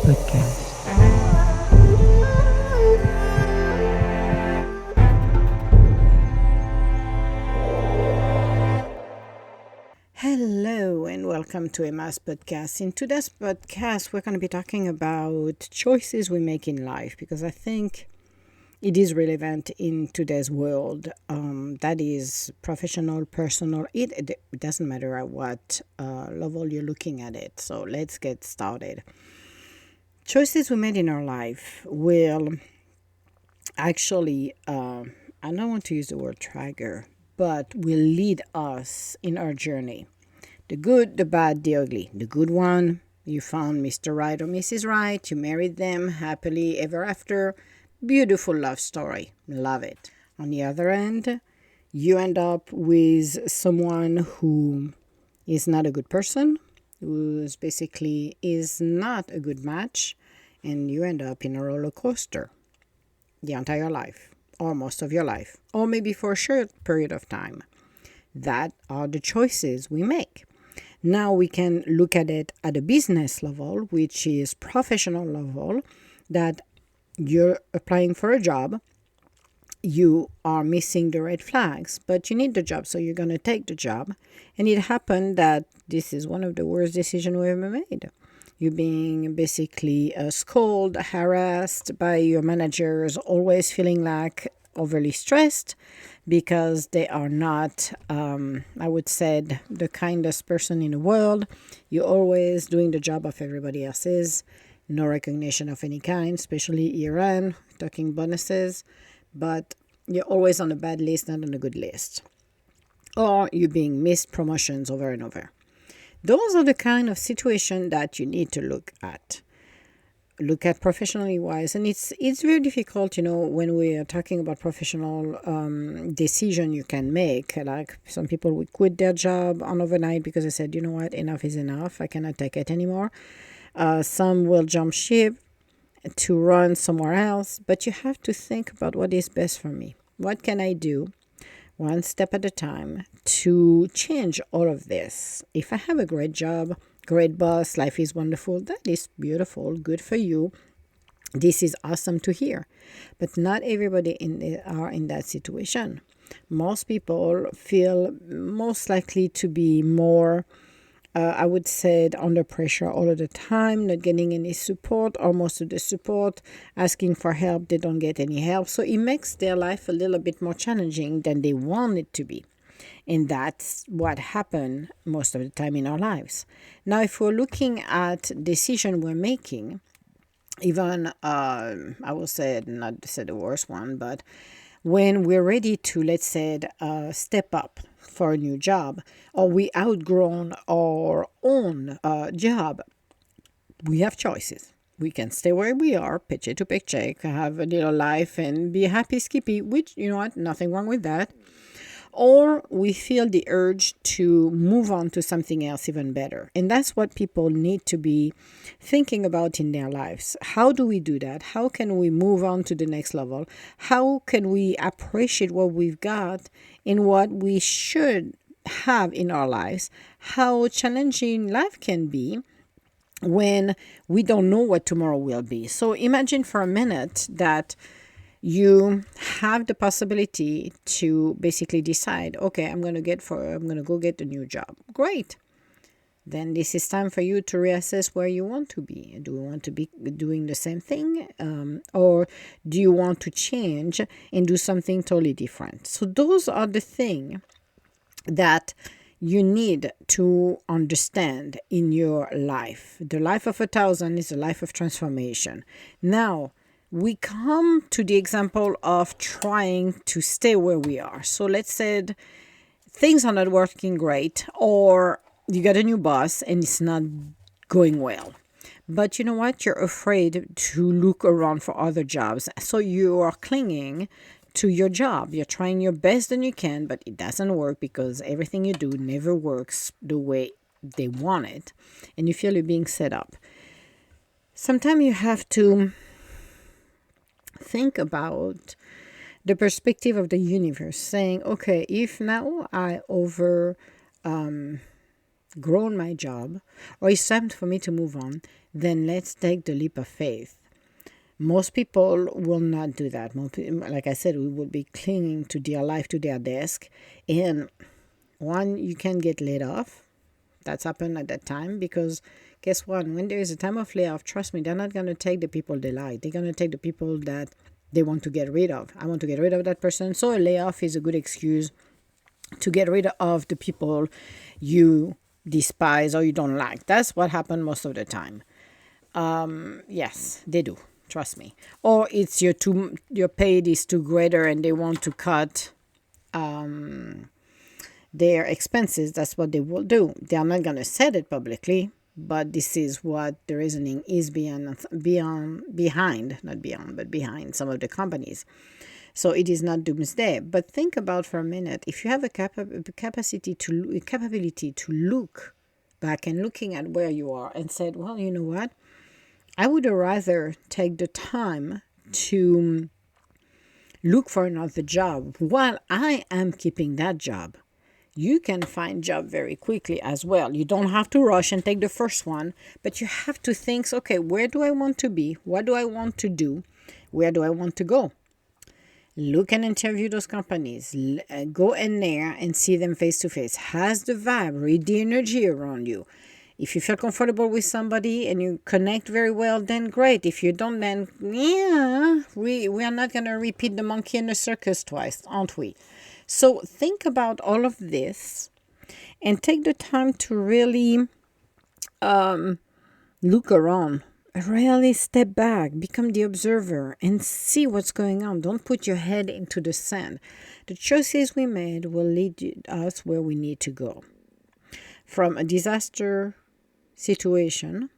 Podcast. Hello and welcome to Emma's podcast. In today's podcast, we're going to be talking about choices we make in life because I think it is relevant in today's world. That is professional, personal. It doesn't matter at what level you're looking at it. So let's get started. Choices we made in our life will actually, I don't want to use the word trigger, but will lead us in our journey. The good, the bad, the ugly. The good one, you found Mr. Right or Mrs. Right, you married them happily ever after. Beautiful love story. Love it. On the other end, you end up with someone who is not a good person, who's basically is not a good match, and you end up in a roller coaster the entire life, or most of your life, or maybe for a short period of time. That are the choices we make. Now we can look at it at a business level, which is professional level, that you're applying for a job, you are missing the red flags, but you need the job, so you're going to take the job. And it happened that this is one of the worst decisions we ever made. You're being basically scolded, harassed by your managers, always feeling like overly stressed because they are not, I would say, the kindest person in the world. You're always doing the job of everybody else's. No recognition of any kind, especially Iran, talking bonuses. But you're always on a bad list, not on a good list. Or you're being missed promotions over and over. Those are the kind of situation that you need to look at. Look at professionally wise, and it's very difficult, when we are talking about professional decision you can make. Like some people would quit their job on overnight because they said, you know what, enough is enough. I cannot take it anymore. Some will jump ship to run somewhere else, but you have to think about what is best for me. What can I do one step at a time to change all of this? If I have a great job, great boss, life is wonderful, that is beautiful, good for you. This is awesome to hear. But not everybody are in that situation. Most people feel most likely to be more I would say under pressure all of the time, not getting any support, or most of the support, asking for help, they don't get any help. So it makes their life a little bit more challenging than they want it to be. And that's what happened most of the time in our lives. Now, if we're looking at decision we're making, even I will say, not to say the worst one, but when we're ready to, let's say, step up for a new job, or we outgrown our own job, we have choices. We can stay where we are, paycheck to paycheck, have a little life and be happy skippy, which, you know what, nothing wrong with that. Or we feel the urge to move on to something else even better. And that's what people need to be thinking about in their lives. How do we do that? How can we move on to the next level? How can we appreciate what we've got and what we should have in our lives? How challenging life can be when we don't know what tomorrow will be. So imagine for a minute that you have the possibility to basically decide, okay, I'm going to go get a new job. Great. Then this is time for you to reassess where you want to be. Do you want to be doing the same thing? Or do you want to change and do something totally different? So those are the things that you need to understand in your life. The life of 1,000 is a life of transformation. Now, we come to the example of trying to stay where we are. So let's say things are not working great, or you got a new boss and it's not going well. But you know what? You're afraid to look around for other jobs. So you are clinging to your job. You're trying your best and you can, but it doesn't work because everything you do never works the way they want it. And you feel you're being set up. Sometimes you have to think about the perspective of the universe, saying, okay, if now I grown my job, or it's time for me to move on, then let's take the leap of faith. Most people will not do that. Like I said, we would be clinging to their life, to their desk. And one, you can get laid off. That's happened at that time because guess what? When there is a time of layoff, trust me, they're not going to take the people they like. They're going to take the people that they want to get rid of. I want to get rid of that person. So a layoff is a good excuse to get rid of the people you despise or you don't like. That's what happened most of the time. Yes, they do. Trust me. Or it's your paid is too greater and they want to cut their expenses. That's what they will do. They are not going to say it publicly, but this is what the reasoning is behind some of the companies. So it is not doomsday. But think about for a minute, if you have a capability to look back and looking at where you are and said, well, you know what? I would rather take the time to look for another job while I am keeping that job. You can find job very quickly as well. You don't have to rush and take the first one, but you have to think, okay, where do I want to be? What do I want to do? Where do I want to go? Look and interview those companies. Go in there and see them face to face. Has the vibe, read the energy around you. If you feel comfortable with somebody and you connect very well, then great. If you don't, then yeah, we are not going to repeat the monkey in the circus twice, aren't we? So think about all of this and take the time to really look around. Really step back, become the observer and see what's going on. Don't put your head into the sand. The choices we made will lead us where we need to go. From a disaster situation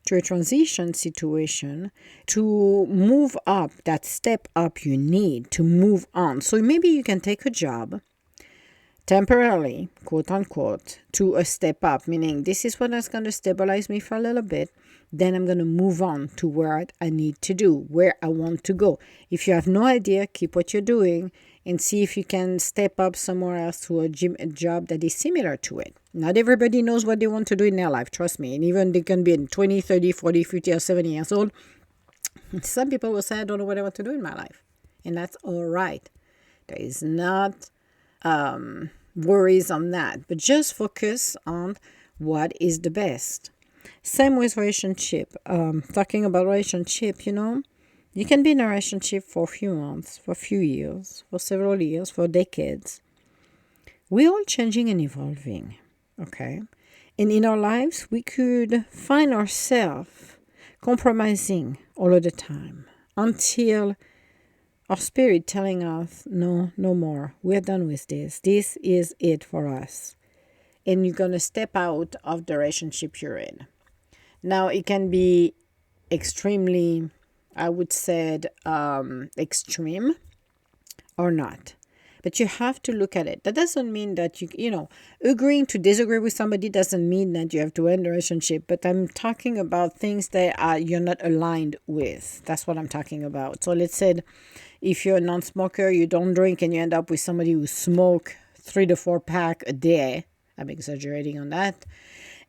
to a transition situation to move up, that step up you need to move on. So maybe you can take a job temporarily, quote unquote, to a step up, meaning this is what is going to stabilize me for a little bit. Then I'm going to move on to where I need to do, where I want to go. If you have no idea, keep what you're doing and see if you can step up somewhere else to a job that is similar to it. Not everybody knows what they want to do in their life, trust me. And even they can be in 20, 30, 40, 50, or 70 years old. Some people will say, I don't know what I want to do in my life. And that's all right. There is not worries on that. But just focus on what is the best. Same with relationship. Talking about relationship, you can be in a relationship for a few months, for a few years, for several years, for decades. We're all changing and evolving, okay? And in our lives, we could find ourselves compromising all of the time until our spirit telling us, no more. We're done with this. This is it for us. And you're going to step out of the relationship you're in. Now, it can be extremely, I would say, extreme or not. But you have to look at it. That doesn't mean that agreeing to disagree with somebody doesn't mean that you have to end the relationship. But I'm talking about things that you're not aligned with. That's what I'm talking about. So let's say if you're a non-smoker, you don't drink, and you end up with somebody who smoke 3 to 4 pack a day. I'm exaggerating on that.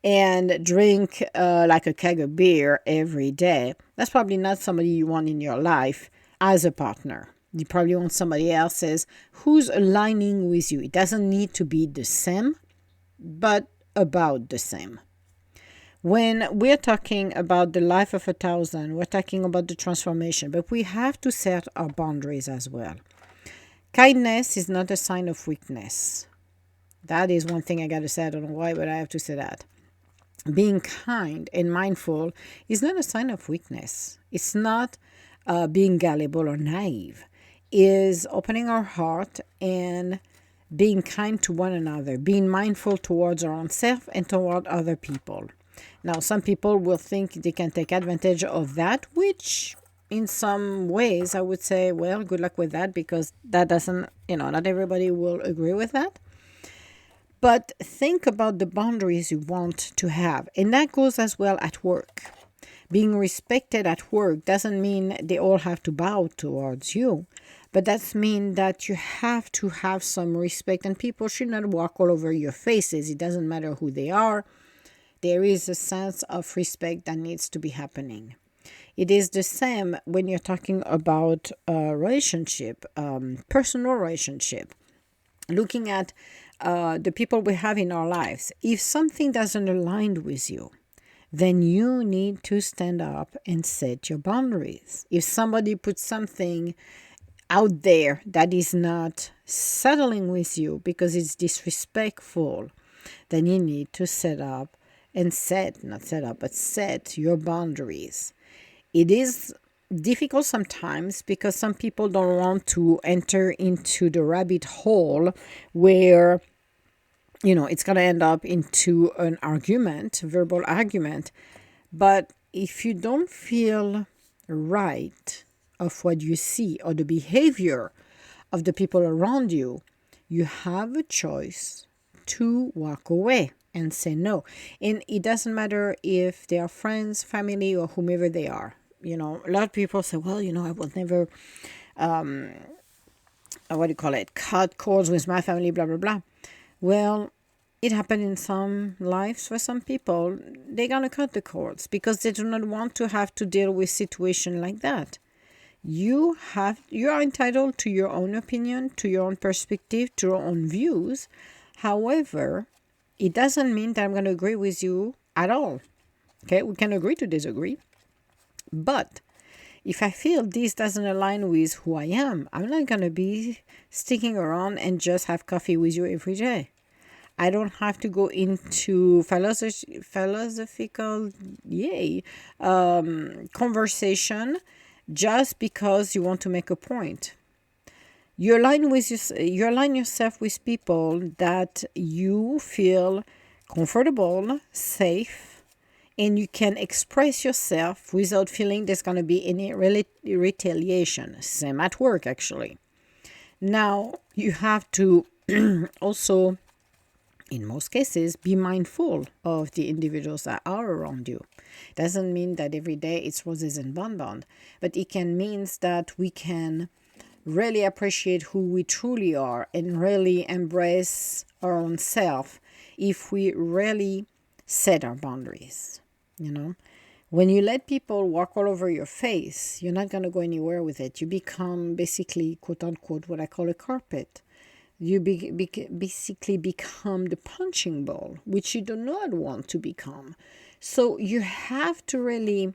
And drink like a keg of beer every day. That's probably not somebody you want in your life as a partner. You probably want somebody else's who's aligning with you. It doesn't need to be the same, but about the same. When we're talking about the life of 1,000, we're talking about the transformation, but we have to set our boundaries as well. Kindness is not a sign of weakness. That is one thing I got to say. I don't know why, but I have to say that. Being kind and mindful is not a sign of weakness. It's not being gullible or naive. Is opening our heart and being kind to one another, being mindful towards our own self and toward other people. Now, some people will think they can take advantage of that, which in some ways I would say, well, good luck with that, because that doesn't, not everybody will agree with that. But think about the boundaries you want to have. And that goes as well at work. Being respected at work doesn't mean they all have to bow towards you. But that's mean that you have to have some respect, and people should not walk all over your faces. It doesn't matter who they are. There is a sense of respect that needs to be happening. It is the same when you're talking about a relationship, personal relationship. Looking at the people we have in our lives. If something doesn't align with you, then you need to stand up and set your boundaries. If somebody puts something out there that is not settling with you because it's disrespectful, then you need to set your boundaries. It is difficult sometimes because some people don't want to enter into the rabbit hole where it's going to end up into an argument, verbal argument. But if you don't feel right of what you see or the behavior of the people around you, you have a choice to walk away and say no. And it doesn't matter if they are friends, family, or whomever they are. A lot of people say, well, I will never, cut cords with my family, blah, blah, blah. Well, it happened in some lives for some people. They're going to cut the cords because they do not want to have to deal with situation like that. You are entitled to your own opinion, to your own perspective, to your own views. However, it doesn't mean that I'm going to agree with you at all. Okay, we can agree to disagree. But if I feel this doesn't align with who I am, I'm not going to be sticking around and just have coffee with you every day. I don't have to go into philosophical conversation just because you want to make a point. You align yourself with people that you feel comfortable, safe, and you can express yourself without feeling there's going to be any retaliation. Same at work, actually. Now, you have to also, in most cases, be mindful of the individuals that are around you. Doesn't mean that every day it's roses and bonbon, but it can mean that we can really appreciate who we truly are and really embrace our own self if we really set our boundaries. When you let people walk all over your face, you're not going to go anywhere with it. You become basically, quote unquote, what I call a carpet. You basically become the punching ball, which you do not want to become. So you have to really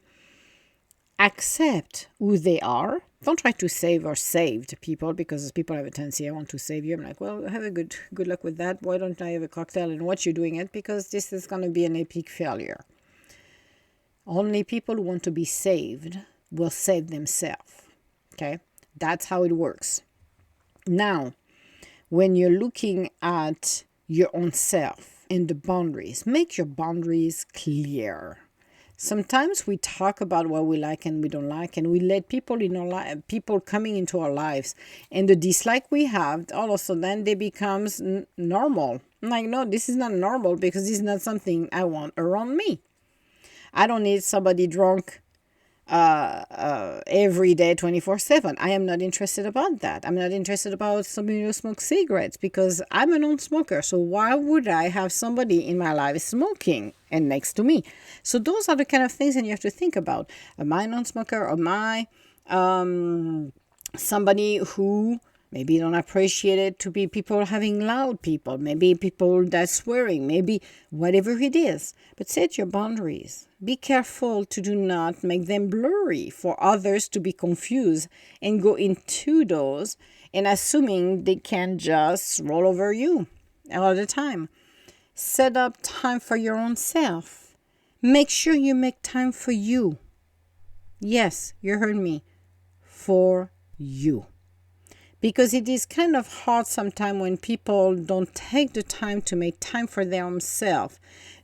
accept who they are. Don't try to save or saved people, because people have a tendency, I want to save you. I'm like, well, have a good luck with that. Why don't I have a cocktail and watch you doing it? Because this is going to be an epic failure. Only people who want to be saved will save themselves. Okay? That's how it works. Now, when you're looking at your own self and the boundaries, make your boundaries clear. Sometimes we talk about what we like and we don't like, and we let people in our life, people coming into our lives, and the dislike we have, all of a sudden they becomes normal. I'm like, no, this is not normal, because this is not something I want around me. I don't need somebody drunk every day 24/7. I am not interested about that. I'm not interested about somebody who smokes cigarettes, because I'm a non-smoker. So why would I have somebody in my life smoking and next to me? So those are the kind of things that you have to think about. Am I a non-smoker? Am I somebody who maybe don't appreciate it to be people having loud people, maybe people that swearing, maybe whatever it is. But set your boundaries. Be careful to do not make them blurry for others to be confused and go into those and assuming they can just roll over you all the time. Set up time for your own self. Make sure you make time for you. Yes, you heard me. For you. Because it is kind of hard sometimes when people don't take the time to make time for themselves,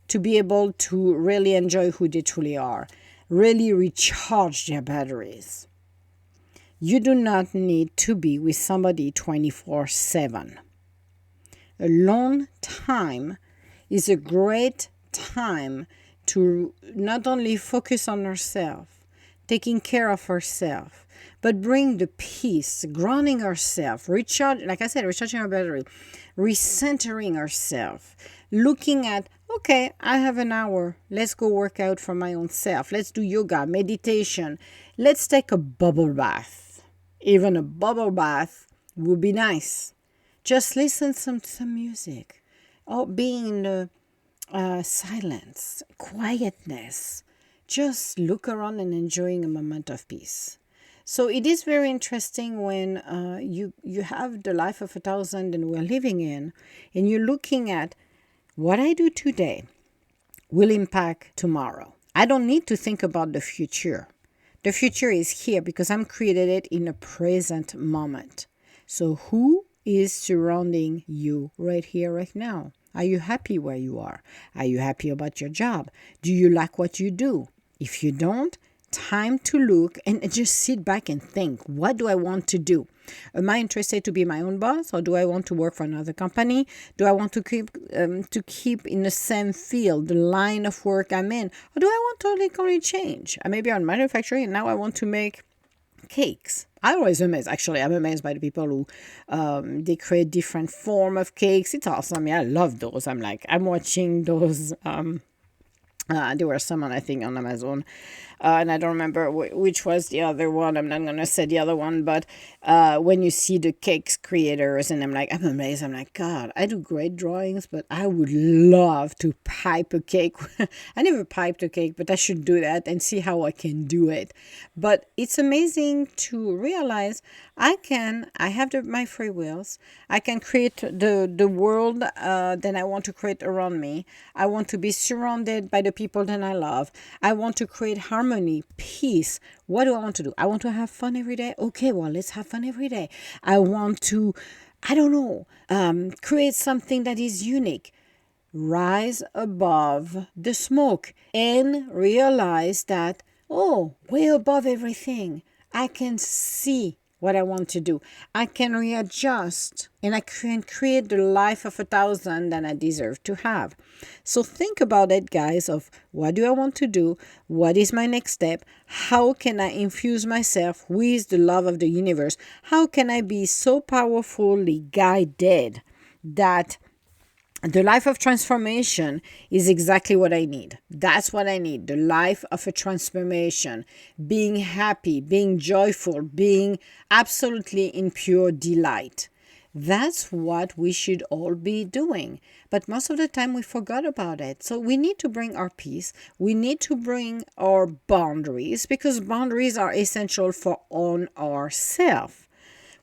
to be able to really enjoy who they truly are, really recharge their batteries. You do not need to be with somebody 24/7. Alone time is a great time to not only focus on herself, taking care of herself, but bring the peace, grounding ourselves, like I said, recharging our battery, recentering ourselves, looking at, okay, I have an hour. Let's go work out for my own self. Let's do yoga, meditation. Let's take a bubble bath. Even a bubble bath would be nice. Just listen some music. Or being in the silence, quietness. Just look around and enjoying a moment of peace. So it is very interesting when you have the life of 1,000 and we're living in, and you're looking at what I do today will impact tomorrow. I don't need to think about the future. The future is here because I'm created it in a present moment. So who is surrounding you right here, right now? Are you happy where you are? Are you happy about your job? Do you like what you do? If you don't, time to look and just sit back and think, what do I want to do? Am I interested to be my own boss, or do I want to work for another company? Do I want to keep in the same field, the line of work I'm in? Or do I want to totally change? I may be on manufacturing and now I want to make cakes. I'm amazed by the people who they create different form of cakes. It's awesome. Yeah, I love those. I'm watching those. There were some I think on Amazon, and I don't remember which was the other one. I'm not gonna say the other one, but when you see the cakes creators, and I'm amazed. I'm like, God, I do great drawings, but I would love to pipe a cake. I never piped a cake, but I should do that and see how I can do it. But it's amazing to realize I have my free wills. I can create the world that I want to create around me. I want to be surrounded by the people that I love. I want to create harmony, peace. What do I want to do? I want to have fun every day. Okay, well, let's have fun every day. I want to, create something that is unique. Rise above the smoke and realize that, way above everything, I can see what I want to do. I can readjust and I can create the life of 1,000 that I deserve to have. So think about it, guys, of what do I want to do? What is my next step? How can I infuse myself with the love of the universe? How can I be so powerfully guided that the life of transformation is exactly what I need. That's what I need. The life of a transformation. Being happy, being joyful, being absolutely in pure delight. That's what we should all be doing. But most of the time we forgot about it. So we need to bring our peace. We need to bring our boundaries, because boundaries are essential for on ourselves.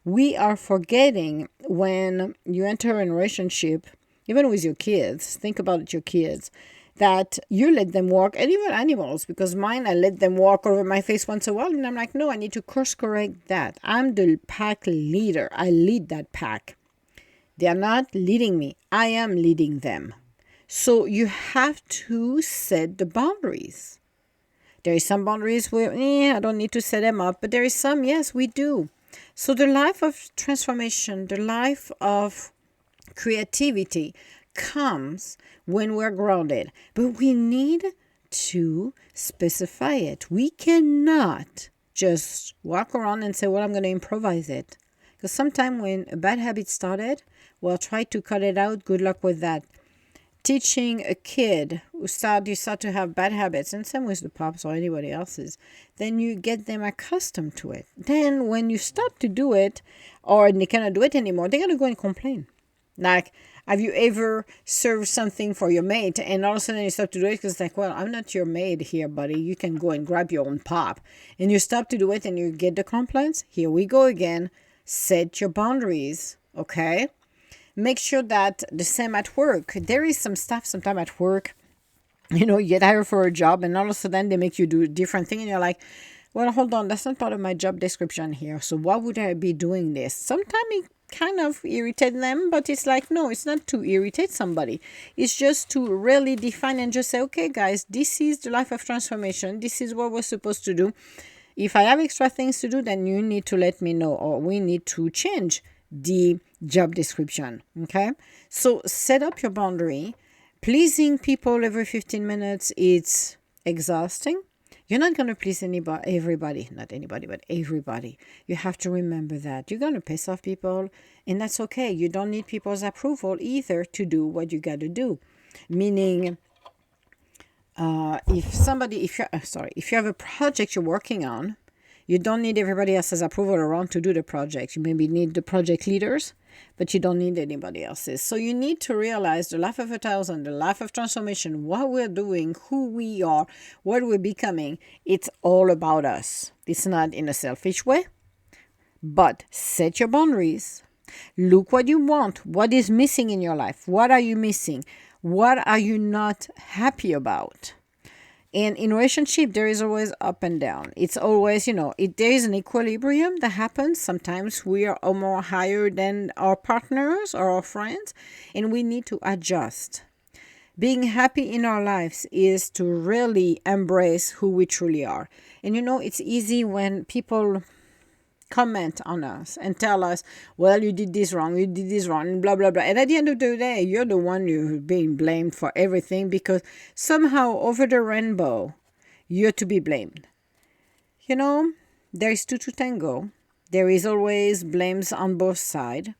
We are forgetting when you enter a relationship, even with your kids, think about your kids, that you let them walk, and even animals, because mine, I let them walk over my face once in a while, and I'm like, no, I need to course correct that. I'm the pack leader. I lead that pack. They are not leading me. I am leading them. So you have to set the boundaries. There is some boundaries where, I don't need to set them up, but there is some, yes, we do. So the life of transformation, the life of creativity comes when we're grounded, but we need to specify it. We cannot just walk around and say, well, I'm going to improvise it. Because sometimes when a bad habit started, well, try to cut it out. Good luck with that. Teaching a kid who start to have bad habits, and same with the pops or anybody else's, then you get them accustomed to it. Then when you start to do it, or they cannot do it anymore, they're going to go and complain. Like, have you ever served something for your mate and all of a sudden you stop to do it because it's like, well, I'm not your maid here, buddy. You can go and grab your own pop. And you stop to do it and you get the complaints. Here we go again. Set your boundaries, okay? Make sure that the same at work. There is some stuff sometime at work, you get hired for a job and all of a sudden they make you do a different thing and you're like, well, hold on, that's not part of my job description here. So why would I be doing this? Sometimes it kind of irritate them, but it's like, no, it's not to irritate somebody. It's just to really define and just say, okay, guys, this is the life of transformation. This is what we're supposed to do. If I have extra things to do, then you need to let me know, or we need to change the job description. Okay? So set up your boundary. Pleasing people every 15 minutes, it's exhausting. You're not going to please everybody, not anybody, but everybody. You have to remember that. You're going to piss off people, and that's okay. You don't need people's approval either to do what you got to do. Meaning, if you have a project you're working on, you don't need everybody else's approval around to do the project. You maybe need the project leaders, but you don't need anybody else's. So you need to realize the life of 1,000, the life of transformation, what we're doing, who we are, what we're becoming. It's all about us. It's not in a selfish way, but set your boundaries. Look what you want. What is missing in your life? What are you missing? What are you not happy about? And in relationship, there is always up and down. It's always, there is an equilibrium that happens. Sometimes we are more higher than our partners or our friends, and we need to adjust. Being happy in our lives is to really embrace who we truly are. And it's easy when people comment on us and tell us, well, you did this wrong, and blah, blah, blah. And at the end of the day, you're the one who's being blamed for everything because somehow over the rainbow, you're to be blamed. There is two to tango. There is always blames on both sides,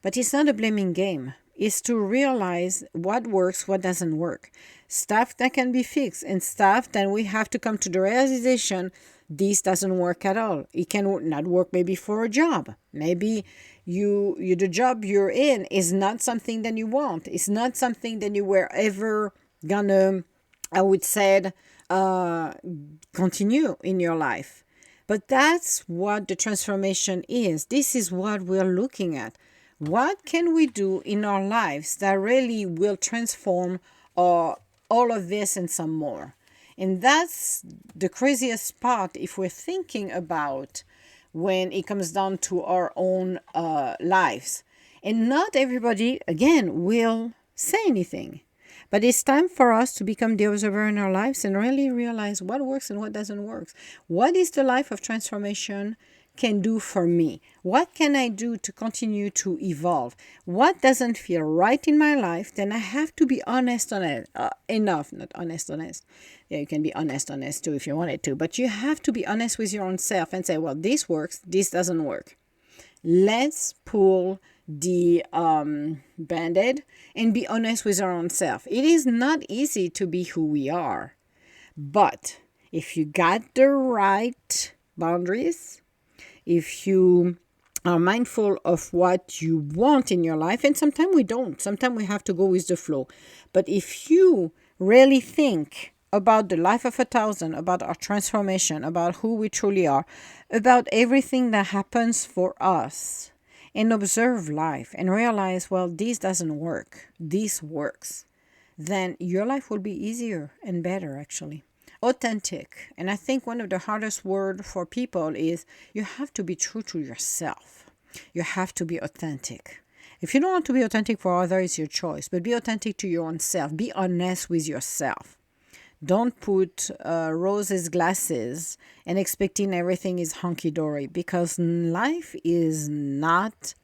but it's not a blaming game. It's to realize what works, what doesn't work. Stuff that can be fixed and stuff that we have to come to the realization this doesn't work at all. It can not work maybe for a job. Maybe the job you're in is not something that you want. It's not something that you were ever gonna, I would say, continue in your life. But that's what the transformation is. This is what we're looking at. What can we do in our lives that really will transform all of this and some more? And that's the craziest part if we're thinking about when it comes down to our own lives. And not everybody, again, will say anything. But it's time for us to become the observer in our lives and really realize what works and what doesn't work. What is the life of transformation can do for me? What can I do to continue to evolve? What doesn't feel right in my life? Then I have to be honest on it enough. Not honest. Yeah, you can be honest too if you wanted to, but you have to be honest with your own self and say, well, this works, this doesn't work. Let's pull the band-aid and be honest with our own self. It is not easy to be who we are, but if you got the right boundaries, if you are mindful of what you want in your life, and sometimes we don't. Sometimes we have to go with the flow. But if you really think about the life of 1,000, about our transformation, about who we truly are, about everything that happens for us, and observe life and realize, well, this doesn't work, this works, then your life will be easier and better, actually. Authentic. And I think one of the hardest words for people is you have to be true to yourself. You have to be authentic. If you don't want to be authentic for others, it's your choice. But be authentic to your own self. Be honest with yourself. Don't put roses glasses and expecting everything is hunky-dory, because life is not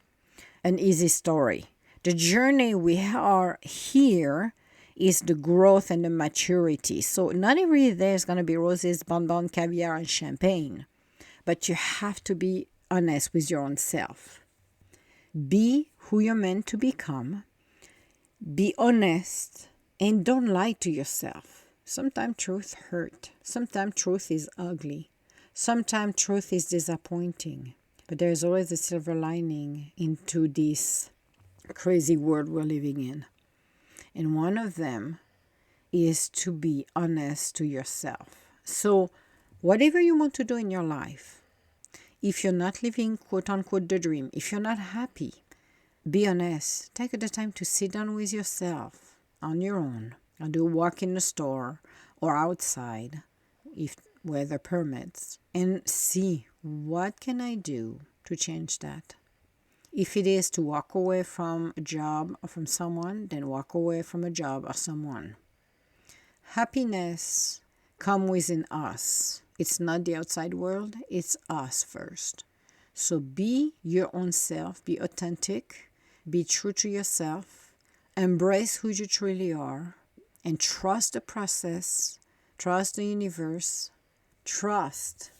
an easy story. The journey we are here is the growth and the maturity. So not every day is going to be roses, bonbon, caviar, and champagne. But you have to be honest with your own self. Be who you're meant to become. Be honest and don't lie to yourself. Sometimes truth hurts. Sometimes truth is ugly. Sometimes truth is disappointing. But there's always a silver lining into this crazy world we're living in. And one of them is to be honest to yourself. So whatever you want to do in your life, if you're not living, quote unquote, the dream, if you're not happy, be honest. Take the time to sit down with yourself on your own and do a walk in the store or outside, if weather permits, and see what can I do to change that. If it is to walk away from a job or from someone, then walk away from a job or someone. Happiness comes within us. It's not the outside world, it's us first. So be your own self, be authentic, be true to yourself, embrace who you truly are, and trust the process, trust the universe, Trust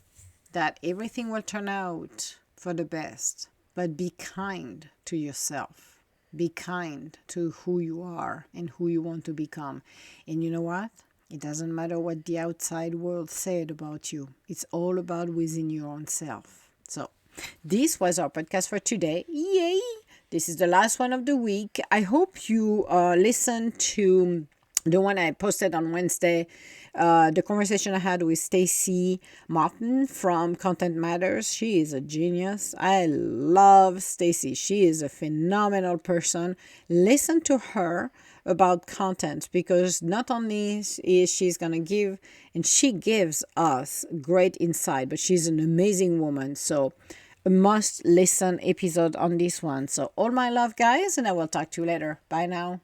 that everything will turn out for the best, but be kind to yourself. Be kind to who you are and who you want to become. And you know what? It doesn't matter what the outside world said about you. It's all about within your own self. So, this was our podcast for today. Yay! This is the last one of the week. I hope you listened to the one I posted on Wednesday, the conversation I had with Stacy Martin from Content Matters. She is a genius. I love Stacy. She is a phenomenal person. Listen to her about content, because not only is she's going to give, and she gives us great insight, but she's an amazing woman. So a must listen episode on this one. So all my love, guys, and I will talk to you later. Bye now.